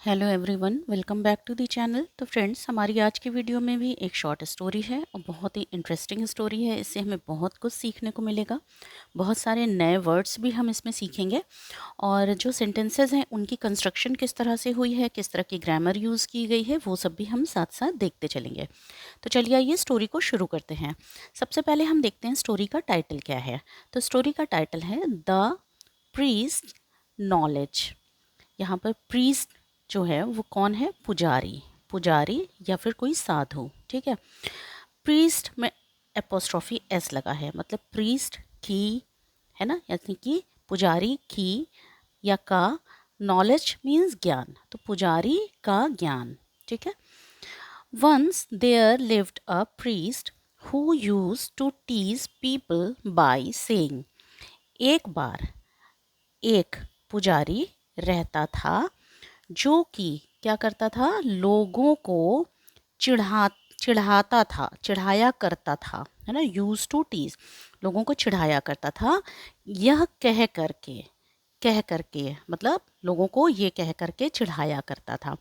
Hello everyone, welcome back to the channel. तो friends, हमारी आज की वीडियो में भी एक शॉर्ट स्टोरी है और बहुत ही इंटरेस्टिंग स्टोरी है। इससे हमें बहुत कुछ सीखने को मिलेगा। बहुत सारे नए वर्ड्स भी हम इसमें सीखेंगे और जो सेंटेंसेस हैं उनकी कंस्ट्रक्शन किस तरह से हुई है, किस तरह की ग्रामर यूज़ की गई है, वो सब भी हम साथ साथ देखते चलेंगे। तो चलिए आइए स्टोरी को शुरू करते हैं। सबसे पहले हम देखते हैं स्टोरी का टाइटल क्या है। तो स्टोरी का टाइटल है द प्रीस्ट नॉलेज। यहाँ पर प्रीस्ट जो है वो कौन है? पुजारी। पुजारी या फिर कोई साधु, ठीक है। प्रीस्ट में एपोस्ट्रॉफी एस लगा है, मतलब प्रीस्ट की, है ना, यानी कि पुजारी की या का। नॉलेज मीन्स ज्ञान, तो पुजारी का ज्ञान, ठीक है। Once there lived a priest who used to tease people by saying. एक बार एक पुजारी रहता था जो कि क्या करता था? लोगों को चिढ़ा चिढ़ाता था, चिढ़ाया करता था, है ना। यूज टू टीज, लोगों को चिढ़ाया करता था। यह कह करके मतलब लोगों को ये कह करके चिढ़ाया करता था।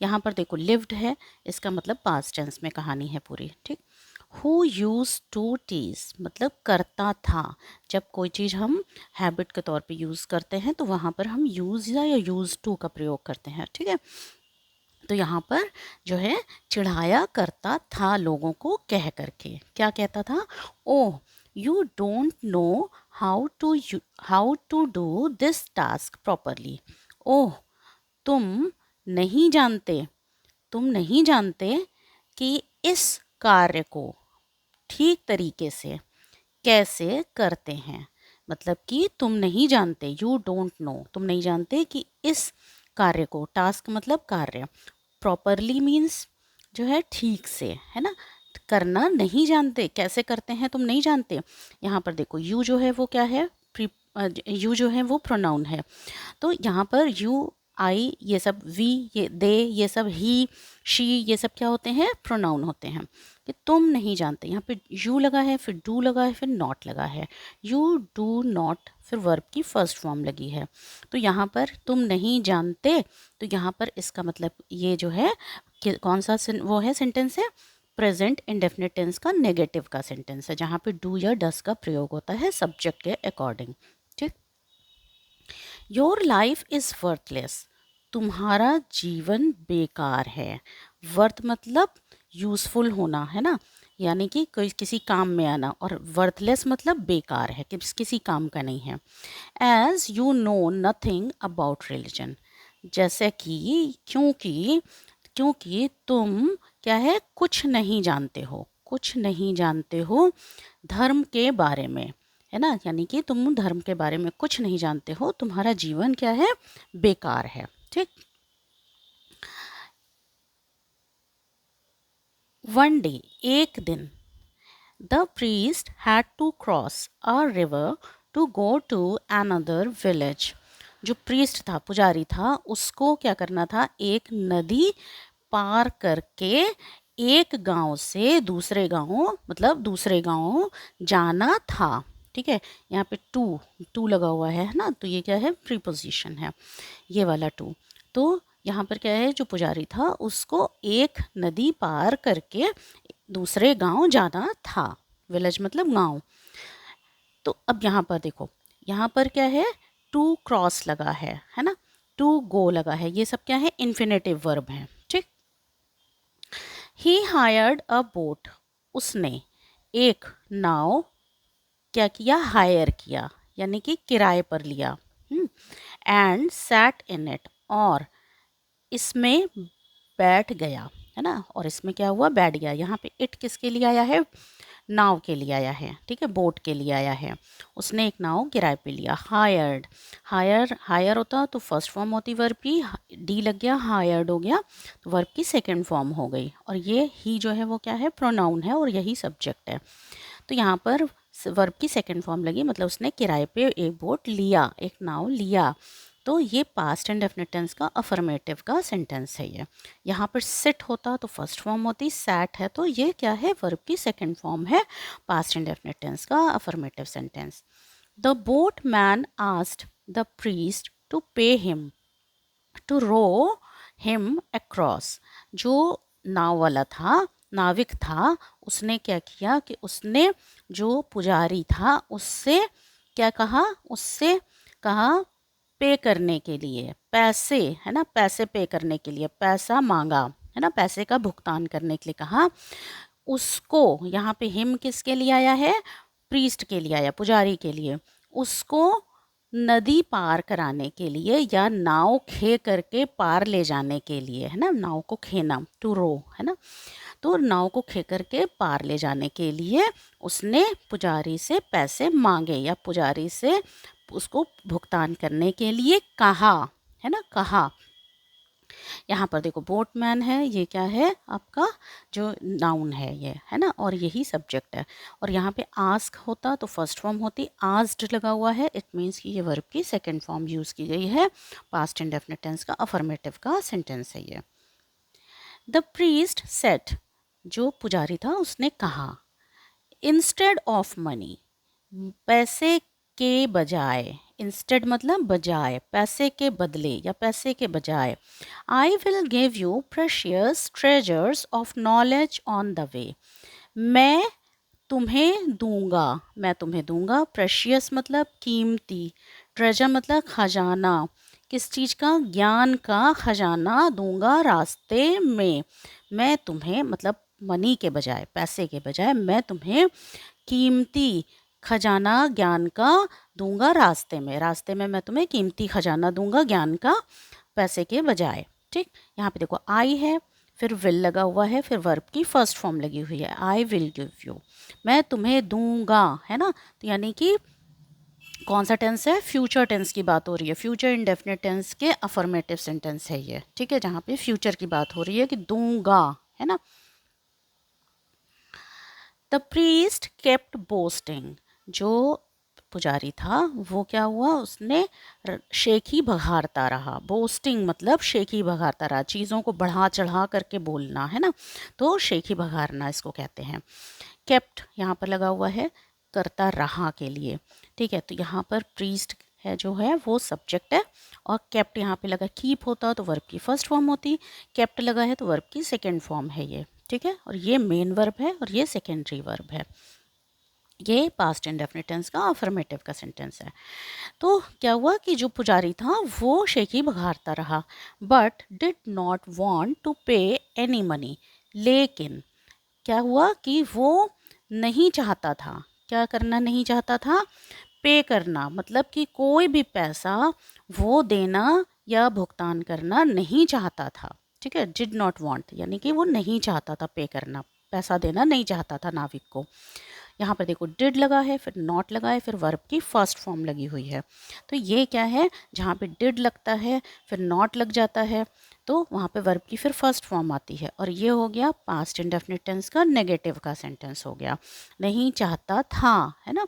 यहाँ पर देखो लिव्ड है, इसका मतलब पास्ट टेंस में कहानी है पूरी, ठीक। हु यूज टू टीज मतलब करता था। जब कोई चीज़ हम हैबिट के तौर पे यूज़ करते हैं तो वहाँ पर हम यूज़ या यूज़ टू का प्रयोग करते हैं, ठीक है। तो यहाँ पर जो है चिढ़ाया करता था लोगों को कह करके। क्या कहता था? Oh, you don't know how to do this task properly. Oh, तुम नहीं जानते, तुम नहीं जानते कि इस कार्य को ठीक तरीके से कैसे करते हैं। मतलब कि तुम नहीं जानते, यू डोंट नो, तुम नहीं जानते कि इस कार्य को, टास्क मतलब कार्य, प्रॉपरली मीन्स जो है ठीक से, है ना। करना नहीं जानते, कैसे करते हैं तुम नहीं जानते। यहाँ पर देखो यू जो है वो क्या है? प्री यू जो है वो प्रोनाउन है। तो यहाँ पर यू, आई, ये सब, वी, ये दे, ये सब, ही, शी, ये सब क्या होते हैं? प्रोनाउन होते हैं। कि तुम नहीं जानते, यहाँ पे यू लगा है, फिर डू लगा है, फिर नॉट लगा है। यू डू नॉट, फिर वर्ब की फर्स्ट फॉर्म लगी है। तो यहाँ पर तुम नहीं जानते, तो यहाँ पर इसका मतलब ये जो है कौन सा वो है सेंटेंस है? प्रेजेंट इंडेफिनिट टेंस का नेगेटिव का सेंटेंस है, जहाँ पे डू या डस का प्रयोग होता है सब्जेक्ट के अकॉर्डिंग, ठीक। योर लाइफ इज़ वर्थलेस, तुम्हारा जीवन बेकार है। वर्थ मतलब यूज़फुल होना, है ना, यानी कि कोई किसी काम में आना। और वर्थलेस मतलब बेकार है, किसी काम का नहीं है। As you know nothing about religion, जैसे कि, क्योंकि, क्योंकि तुम क्या है? कुछ नहीं जानते हो, कुछ नहीं जानते हो धर्म के बारे में, है ना। यानी कि तुम धर्म के बारे में कुछ नहीं जानते हो, तुम्हारा जीवन क्या है? बेकार है, ठीक। वन डे, एक दिन, the priest had to cross a river to go to another village. जो प्रीस्ट था, पुजारी था, उसको क्या करना था? एक नदी पार करके एक गांव से दूसरे गांव, मतलब दूसरे गांव जाना था, ठीक है। यहाँ पे टू, टू लगा हुआ है ना, तो ये क्या है? प्रीपोजिशन है, ये वाला टू। तो यहाँ पर क्या है? जो पुजारी था उसको एक नदी पार करके दूसरे गांव जाना था। विलेज मतलब गांव। तो अब यहाँ पर देखो, यहाँ पर क्या है? टू क्रॉस लगा है ना, टू गो लगा है, ये सब क्या है? इन्फिनेटिव वर्ब है, ठीक। ही हायर्ड अ बोट, उसने एक नाव क्या किया? हायर किया, यानी कि किराए पर लिया। एंड सैट इन इट, और इसमें बैठ गया, है ना। और इसमें क्या हुआ? बैठ गया। यहाँ पे इट किसके लिए आया है? नाव के लिए आया है, ठीक है, बोट के लिए आया है। उसने एक नाव किराए पे लिया। हायर्ड, हायर, हायर होता तो फर्स्ट फॉर्म होती वर्ब की, डी लग गया, हायर्ड हो गया, तो वर्ब की सेकंड फॉर्म हो गई। और ये ही जो है वो क्या है? प्रोनाउन है, और यही सब्जेक्ट है। तो यहाँ पर वर्ब की सेकंड फॉर्म लगी, मतलब उसने किराए पे एक बोट लिया, एक नाव लिया। तो ये पास्ट एंड डेफिनेट टेंस का अफर्मेटिव का सेंटेंस है ये। यहाँ पर सिट होता तो फर्स्ट फॉर्म होती, सैट है तो ये क्या है? वर्ब की सेकंड फॉर्म है, पास्ट एंड डेफिनेट टेंस का affirmative sentence. The boatman asked the priest to pay him to row him across. जो नाव वाला था, नाविक था, उसने क्या किया कि उसने जो पुजारी था उससे क्या कहा, उससे कहा पे करने के लिए, पैसे, है ना, पैसे पे करने के लिए, पैसा मांगा, है ना, पैसे का भुगतान करने के लिए कहा उसको। यहाँ पे हिम किसके लिए आया है, प्रीस्ट के लिए आया, पुजारी के लिए। उसको नदी पार कराने के लिए या नाव खे करके पार ले जाने के लिए, है ना, नाव को खेना, टू रो, है ना, तो नाव को खे करके पार ले जाने के लिए उसने पुजारी से पैसे मांगे या पुजारी से उसको भुगतान करने के लिए कहा, है ना, कहा। यहाँ पर देखो बोटमैन है, ये क्या है आपका जो नाउन है ये, है ना, और यही सब्जेक्ट है। और यहाँ पे आस्क होता तो फर्स्ट फॉर्म होती, आस्क्ड लगा हुआ है, इट मीन्स कि ये वर्ब की सेकंड फॉर्म यूज़ की गई है, पास्ट इंडेफिनिट टेंस का अफर्मेटिव का सेंटेंस है ये। द प्रीस्ट सेड, जो पुजारी था उसने कहा, इंस्टेड ऑफ मनी, पैसे के बजाय, इंस्टेड मतलब बजाय, पैसे के बदले या पैसे के बजाय, I will give you precious treasures of knowledge on the way, मैं तुम्हें दूंगा, मैं तुम्हें दूंगा, प्रेशियस मतलब कीमती, ट्रेजर मतलब खजाना, किस चीज़ का, ज्ञान का खजाना दूंगा रास्ते में, मैं तुम्हें मतलब मनी के बजाय, पैसे के बजाय मैं तुम्हें कीमती खजाना ज्ञान का दूंगा रास्ते में, रास्ते में मैं तुम्हें कीमती खजाना दूंगा ज्ञान का पैसे के बजाय। ठीक, यहाँ पे देखो आई है, फिर विल लगा हुआ है, फिर वर्ब की फर्स्ट फॉर्म लगी हुई है, आई विल गिव यू, मैं तुम्हें दूंगा, है ना, तो यानी कि कौन सा टेंस है, फ्यूचर टेंस की बात हो रही है, फ्यूचर इंडेफिनिट टेंस के अफर्मेटिव सेंटेंस है ये, ठीक है, जहाँ पे फ्यूचर की बात हो रही है कि दूंगा, है ना। द प्रीस्ट केप्ट बोस्टिंग, जो पुजारी था वो क्या हुआ, उसने शेखी बघारता रहा, बोस्टिंग मतलब शेखी बघारता रहा, चीज़ों को बढ़ा चढ़ा करके बोलना, है ना, तो शेखी बघारना इसको कहते हैं। केप्ट यहाँ पर लगा हुआ है करता रहा के लिए, ठीक है, तो यहाँ पर प्रीस्ट है जो है वो सब्जेक्ट है, और केप्ट यहाँ पे लगा, कीप होता तो वर्ब की फर्स्ट फॉर्म होती, केप्ट लगा है तो वर्ब की सेकेंड फॉर्म है ये, ठीक है, और ये मेन वर्ब है और ये सेकेंडरी वर्ब है, ये पास्ट इंडेफिनिट टेंस का अफर्मेटिव का सेंटेंस है। तो क्या हुआ कि जो पुजारी था वो शेखी बघारता रहा, but did not want to pay any money, लेकिन क्या हुआ कि वो नहीं चाहता था, क्या करना नहीं चाहता था, पे करना, मतलब कि कोई भी पैसा वो देना या भुगतान करना नहीं चाहता था, ठीक है, डिड नॉट वांट यानी कि वो नहीं चाहता था पे करना, पैसा देना नहीं चाहता था नाविक को। यहाँ पर देखो डिड लगा है, फिर नॉट लगा है, फिर वर्ब की फर्स्ट फॉर्म लगी हुई है, तो ये क्या है, जहाँ पे डिड लगता है फिर नॉट लग जाता है तो वहाँ पे वर्ब की फिर फर्स्ट फॉर्म आती है, और ये हो गया पास्ट इंडेफिनिट टेंस का नेगेटिव का सेंटेंस हो गया, नहीं चाहता था, है ना।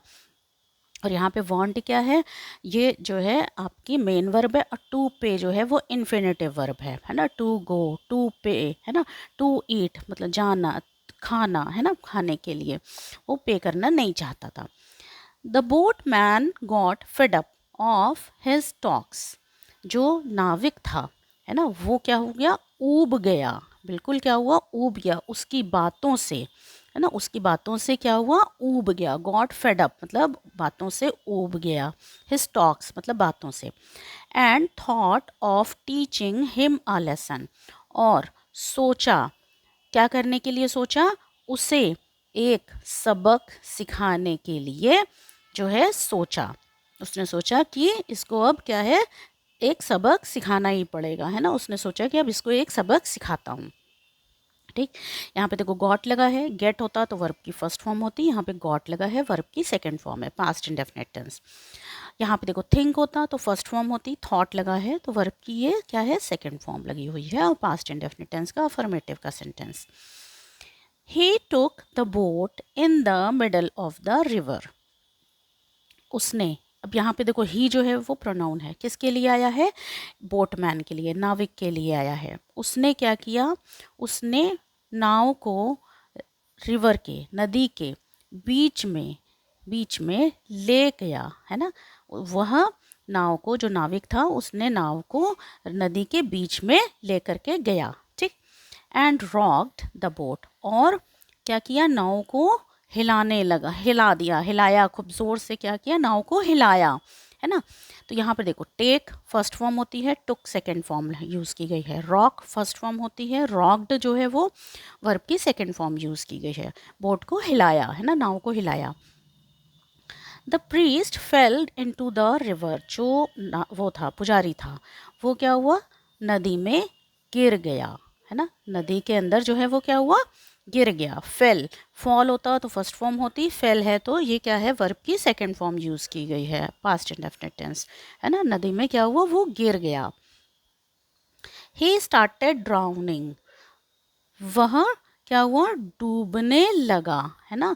और यहाँ पे वांट क्या है, ये जो है आपकी मेन वर्ब है, और टू पे जो है वो इन्फिनेटिव वर्ब है ना, टू गो, टू पे, है ना, टू ईट मतलब जाना, खाना, है ना, खाने के लिए, वो पे करना नहीं चाहता था। The boat man got fed up of his talks, जो नाविक था, है ना, वो क्या हो गया, ऊब गया, बिल्कुल क्या हुआ, ऊब गया उसकी बातों से, है ना, उसकी बातों से क्या हुआ, ऊब गया, गॉट फेड अप मतलब बातों से ऊब गया, हिज टॉक्स मतलब बातों से, and thought of teaching him a lesson, और सोचा, क्या करने के लिए सोचा, उसे एक सबक सिखाने के लिए जो है सोचा, उसने सोचा कि इसको अब क्या है, एक सबक सिखाना ही पड़ेगा, है ना, उसने सोचा कि अब इसको एक सबक सिखाता हूँ। ठीक, यहाँ पे देखो गॉट लगा है, गेट होता तो वर्ब की फर्स्ट फॉर्म होती, यहाँ पे गॉट लगा है, वर्ब की सेकंड फॉर्म है, पास्ट इंडेफिनिट टेंस। यहाँ पे देखो थिंक होता तो फर्स्ट फॉर्म होती, थॉट लगा है तो वर्ब की ये क्या है, सेकंड फॉर्म लगी हुई है, और पास्ट इंडेफिनिट टेंस का अफर्मेटिव का sentence. He took the boat in the middle of the river, उसने, अब यहाँ पे देखो ही जो है वो प्रोनाउन है, किसके लिए आया है, बोटमैन के लिए, नाविक के लिए आया है, उसने क्या किया, उसने नाव को रिवर के, नदी के बीच में ले गया, है ना, वह नाव को, जो नाविक था उसने नाव को नदी के बीच में लेकर के गया, ठीक। एंड रॉक्ड द बोट, और क्या किया, नाव को हिलाने लगा, हिला दिया, हिलाया, खूब ज़ोर से क्या किया, नाव को हिलाया, है ना। तो यहाँ पर देखो, टेक फर्स्ट फॉर्म होती है, टुक सेकंड फॉर्म यूज़ की गई है, रॉक फर्स्ट फॉर्म होती है, रॉक्ड जो है वो वर्ब की सेकंड फॉर्म यूज़ की गई है। बोट को हिलाया, है ना, नाव को हिलाया। The priest failed into the river, जो वो था, पुजारी था, वो क्या हुआ, नदी में गिर गया, है ना। नदी के अंदर जो है वो क्या हुआ, गिर गया। फेल, फॉल होता तो फर्स्ट फॉर्म होती, फेल है तो ये क्या है, वर्ब की सेकंड फॉर्म यूज़ की गई है, पास्ट इंडेफिनिट टेंस, है ना। नदी में क्या हुआ, वो गिर गया। ही स्टार्टेड ड्राउनिंग, वह क्या हुआ, डूबने लगा, है ना,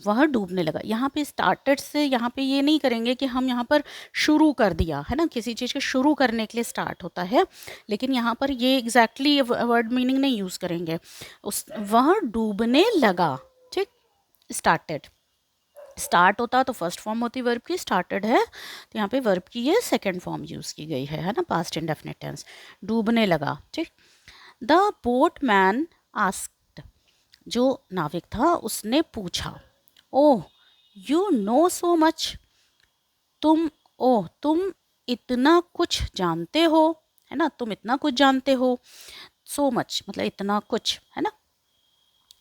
वह डूबने लगा। यहाँ पे स्टार्टेड से, यहाँ पे ये नहीं करेंगे कि हम यहाँ पर शुरू कर दिया, है ना, किसी चीज़ के शुरू करने के लिए स्टार्ट होता है, लेकिन यहाँ पर ये एग्जैक्टली वर्ड मीनिंग नहीं यूज़ करेंगे। वह डूबने लगा, ठीक। स्टार्टेड, स्टार्ट होता तो फर्स्ट फॉर्म होती वर्ब की, स्टार्टेड है तो यहाँ पे वर्ब की ये सेकेंड फॉर्म यूज़ की गई है ना, पास्ट इंडेफिनिट टेंस, डूबने लगा, ठीक। द बोटमैन आस्क्ड, जो नाविक था उसने पूछा, oh you know so much, तुम इतना कुछ जानते हो, है ना, तुम इतना कुछ जानते हो। सो मच मतलब इतना कुछ, है ना।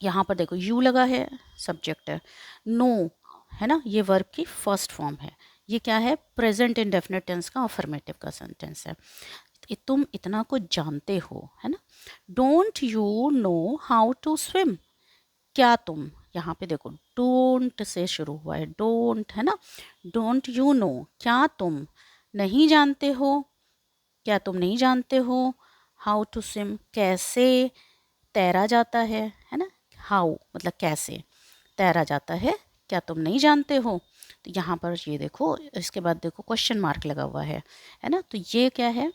यहाँ पर देखो यू लगा है, सब्जेक्ट है, नो है ना, ये वर्ब की फर्स्ट फॉर्म है, ये क्या है, प्रेजेंट इंडेफिनिट टेंस का अफर्मेटिव का सेंटेंस है। तुम इतना कुछ जानते हो, है ना। Don't you know how to swim, क्या तुम, यहाँ पे देखो डोंट से शुरू हुआ है, डोंट, है ना। डोंट यू नो, क्या तुम नहीं जानते हो, क्या तुम नहीं जानते हो, हाउ टू स्विम, कैसे तैरा जाता है ना। हाउ मतलब कैसे तैरा जाता है, क्या तुम नहीं जानते हो। तो यहाँ पर ये देखो, इसके बाद देखो क्वेश्चन मार्क लगा हुआ है ना। तो ये क्या है,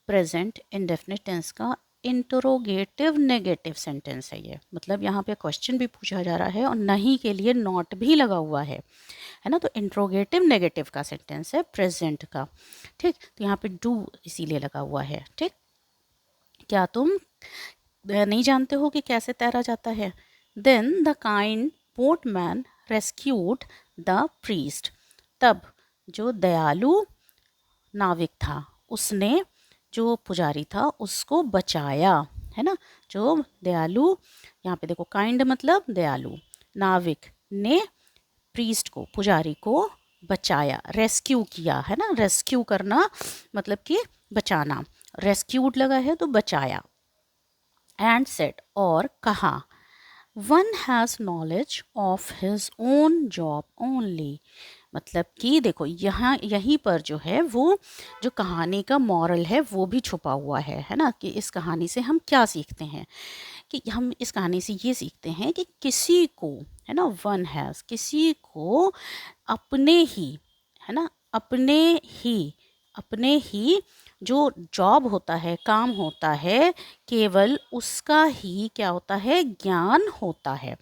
प्रेजेंट इंडेफिनिट टेंस का इंटरोगेटिव नेगेटिव सेंटेंस है ये, मतलब यहाँ पे क्वेश्चन भी पूछा जा रहा है और नहीं के लिए नॉट भी लगा हुआ है ना। तो इंट्रोगेटिव नेगेटिव का सेंटेंस है प्रेजेंट का, ठीक। तो यहाँ पे डू इसीलिए लगा हुआ है, ठीक। क्या तुम नहीं जानते हो कि कैसे तैरा जाता है। Then the kind boatman rescued the priest, तब जो दयालु नाविक था उसने जो पुजारी था उसको बचाया, है ना। जो दयालु, यहाँ पे देखो काइंड मतलब दयालु, नाविक ने प्रीस्ट को, पुजारी को बचाया, रेस्क्यू किया, है ना। रेस्क्यू करना मतलब कि बचाना, रेस्क्यूड लगा है तो बचाया। एंड सेड, और कहा, one has knowledge of his own job only, मतलब कि देखो यहाँ यहीं पर जो है वो जो कहानी का मॉरल है वो भी छुपा हुआ है ना। कि इस कहानी से हम क्या सीखते हैं, कि हम इस कहानी से ये सीखते हैं कि किसी को, है ना, वन हैज़, किसी को अपने ही, है ना, अपने ही जो जॉब होता है, काम होता है, केवल उसका ही क्या होता है, ज्ञान होता है।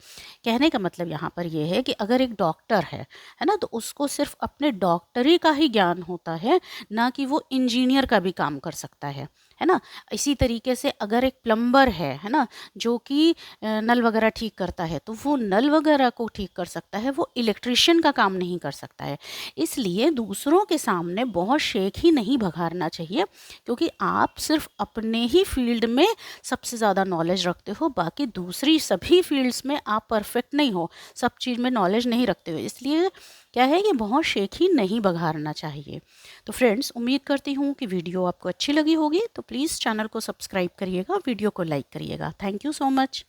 कहने का मतलब यहाँ पर यह है कि अगर एक डॉक्टर है ना, तो उसको सिर्फ अपने डॉक्टरी का ही ज्ञान होता है, ना कि वो इंजीनियर का भी काम कर सकता है ना। इसी तरीके से अगर एक प्लम्बर है ना, जो कि नल वगैरह ठीक करता है, तो वो नल वगैरह को ठीक कर सकता है, वो इलेक्ट्रिशियन का काम नहीं कर सकता है। इसलिए दूसरों के सामने बहुत शेख ही नहीं भगारना चाहिए, क्योंकि आप सिर्फ अपने ही फील्ड में सबसे ज़्यादा नॉलेज रखते हो, बाकी दूसरी सभी फील्ड्स में आप परफेक्ट नहीं हो, सब चीज़ में नॉलेज नहीं रखते हो। इसलिए क्या है कि बहुत शेख ही नहीं बघारना चाहिए। तो फ्रेंड्स, उम्मीद करती हूँ कि वीडियो आपको अच्छी लगी होगी, तो प्लीज़ चैनल को सब्सक्राइब करिएगा, वीडियो को लाइक करिएगा। Thank you so much.